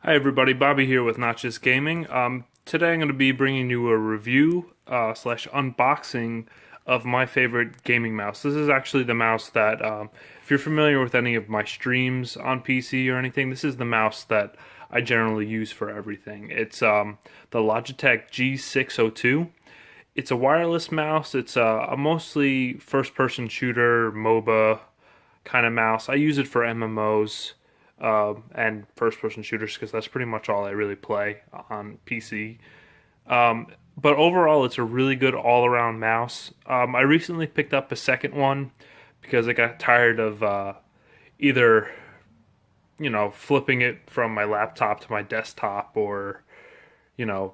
Hi everybody, Bobby here with Not Just Gaming. Today I'm going to be bringing you a review slash unboxing of my favorite gaming mouse. This is actually the mouse that, if you're familiar with any of my streams on PC or anything, this is the mouse that I generally use for everything. It's the Logitech G602. It's a wireless mouse. It's a mostly first-person shooter, MOBA kind of mouse. I use it for MMOs and first-person shooters because that's pretty much all I really play on PC. But overall, it's a really good all-around mouse. I recently picked up a second one because I got tired of either, flipping it from my laptop to my desktop or,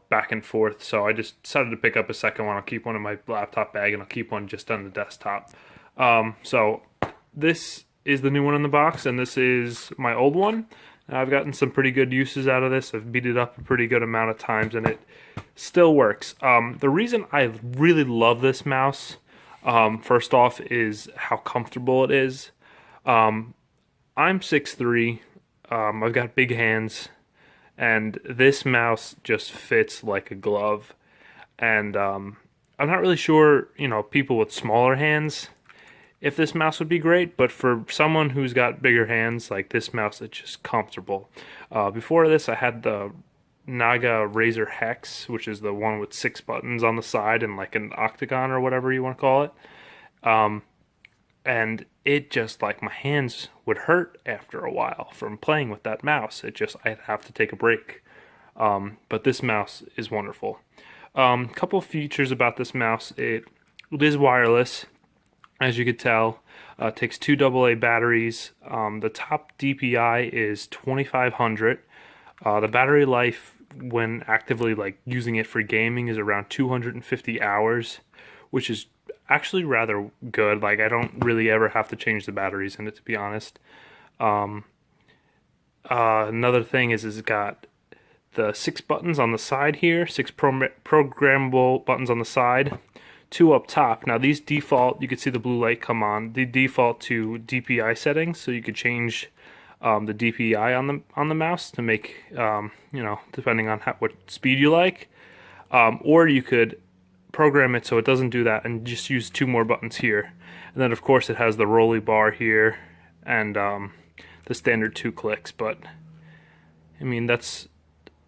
back and forth. So I just decided to pick up a second one. I'll keep one in my laptop bag and I'll keep one just on the desktop. So this is the new one in the box, and this is my old one. I've gotten some pretty good uses out of this. I've beat it up a pretty good amount of times, and it still works. The reason I really love this mouse, first off, is how comfortable it is. I'm 6'3", I've got big hands, and this mouse just fits like a glove. And I'm not really sure, people with smaller hands, if this mouse would be great, but for someone who's got bigger hands, like this mouse, it's just comfortable. Before this, I had the Naga Razer Hex, which is the one with 6 buttons on the side and like an octagon or whatever you want to call it. And it just, like, my hands would hurt after a while from playing with that mouse. I'd have to take a break. But this mouse is wonderful. Couple features about this mouse. It is wireless. As you could tell, takes 2 AA batteries. The top DPI is 2500. The battery life when actively using it for gaming is around 250 hours, which is actually rather good. I don't really ever have to change the batteries in it, to be honest. Another thing is it's got the 6 buttons on the side here, 6 programmable buttons on the side. 2 up top. Now these default, you can see the blue light come on. They default to DPI settings, so you could change the DPI on the mouse to make depending on what speed you like, or you could program it so it doesn't do that and just use 2 more buttons here. And then of course it has the rolly bar here and the standard 2 clicks. But I mean, that's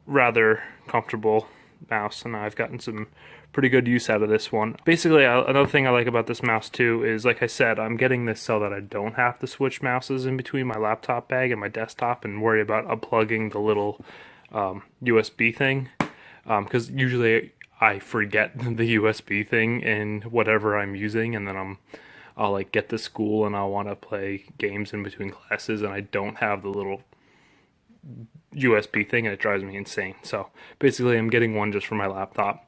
rather comfortable mouse, and I've gotten some pretty good use out of this one. Basically, another thing I like about this mouse too is, like I said, I'm getting this so that I don't have to switch mouses in between my laptop bag and my desktop and worry about unplugging the little USB thing, because usually I forget the USB thing in whatever I'm using, and then I'll get to school and I'll want to play games in between classes and I don't have the little USB thing, and it drives me insane. So basically I'm getting one just for my laptop.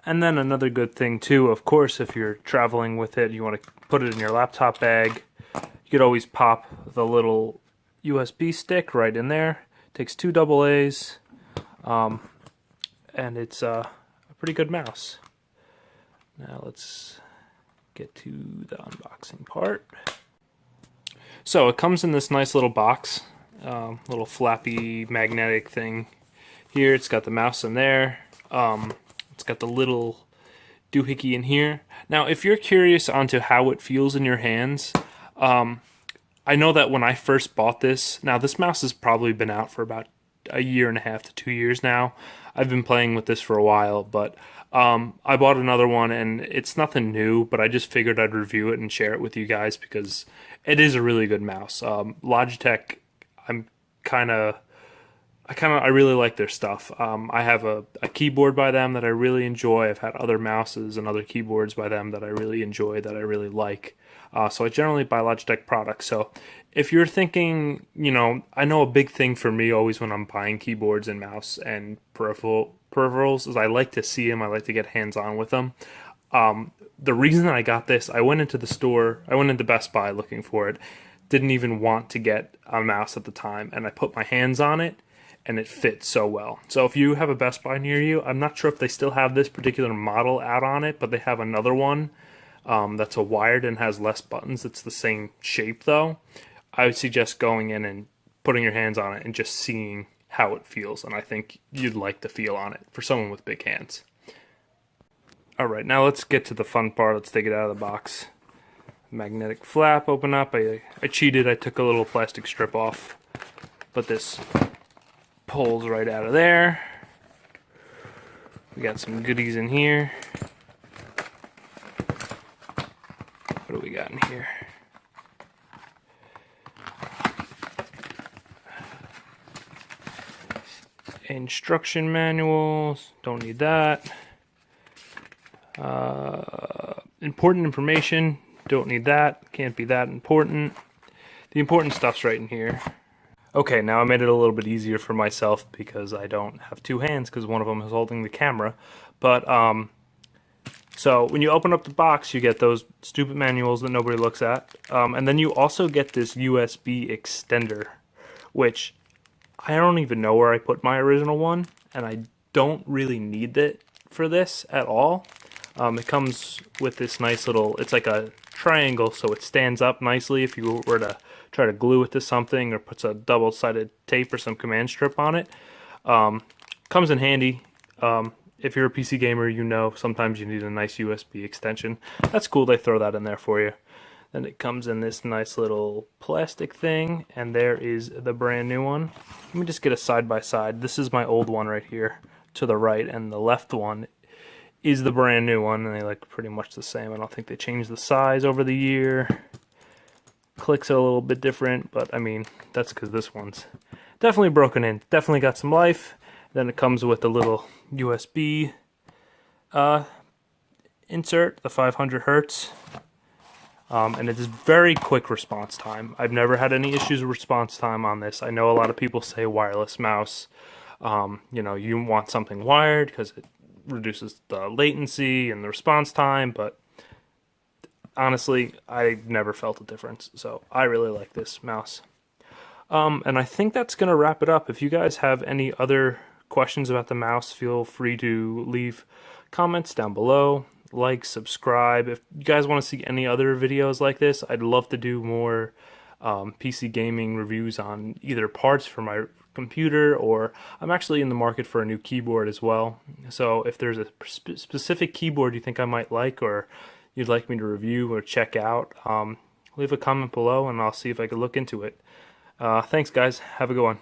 And then another good thing too, of course, if you're traveling with it, you want to put it in your laptop bag, you could always pop the little USB stick right in there. It takes 2 AA's, and it's a pretty good mouse. Now let's get to the unboxing part. So it comes in this nice little box, little flappy magnetic thing here. It's got the mouse in there. It's got the little doohickey in here. Now, if you're curious onto how it feels in your hands, I know that when I first bought this, now this mouse has probably been out for about 1.5 to 2 years now. I've been playing with this for a while, but I bought another one, and it's nothing new, but I just figured I'd review it and share it with you guys because it is a really good mouse. Logitech, I really like their stuff. I have a keyboard by them that I really enjoy. I've had other mouses and other keyboards by them that I really enjoy, that I really like. So I generally buy Logitech products. So if you're thinking, I know a big thing for me always when I'm buying keyboards and mouse and peripherals is I like to see them. I like to get hands-on with them. The reason I got this, I went into Best Buy looking for it. Didn't even want to get a mouse at the time, and I put my hands on it, and it fits so well. So if you have a Best Buy near you, I'm not sure if they still have this particular model out on it, but they have another one that's a wired and has less buttons. It's the same shape though. I would suggest going in and putting your hands on it and just seeing how it feels, and I think you'd like the feel on it for someone with big hands. Alright, now let's get to the fun part. Let's take it out of the box. Magnetic flap open up. I cheated. I took a little plastic strip off, but this pulls right out of there. We got some goodies in here. What do we got in here? Instruction manuals. Don't need that. Important information. Don't need that. Can't be that important. The important stuff's right in here. Okay, now I made it a little bit easier for myself because I don't have two hands because one of them is holding the camera. But, so when you open up the box, you get those stupid manuals that nobody looks at. And then you also get this USB extender, which I don't even know where I put my original one, and I don't really need it for this at all. It comes with this nice little, it's like a triangle, so it stands up nicely if you were to try to glue it to something or puts a double-sided tape or some command strip on it. Comes in handy. If you're a PC gamer, you know sometimes you need a nice USB extension. That's cool, they throw that in there for you. Then it comes in this nice little plastic thing, and there is the brand new one. Let me just get a side-by-side. This is my old one right here to the right, and the left one is the brand new one, and they look pretty much the same. I don't think they changed the size over the year. Clicks are a little bit different, but I mean, that's because this one's definitely broken in. Definitely got some life. Then it comes with a little USB insert, the 500 hertz. And it is very quick response time. I've never had any issues with response time on this. I know a lot of people say wireless mouse. You know, you want something wired because it reduces the latency and the response time, but honestly, I never felt a difference. So I really like this mouse. And I think that's going to wrap it up. If you guys have any other questions about the mouse, feel free to leave comments down below. Like, subscribe. If you guys want to see any other videos like this, I'd love to do more PC gaming reviews on either parts for my computer, or I'm actually in the market for a new keyboard as well. So if there's a specific keyboard you think I might like, or you'd like me to review or check out, leave a comment below and I'll see if I can look into it. Thanks guys, have a good one.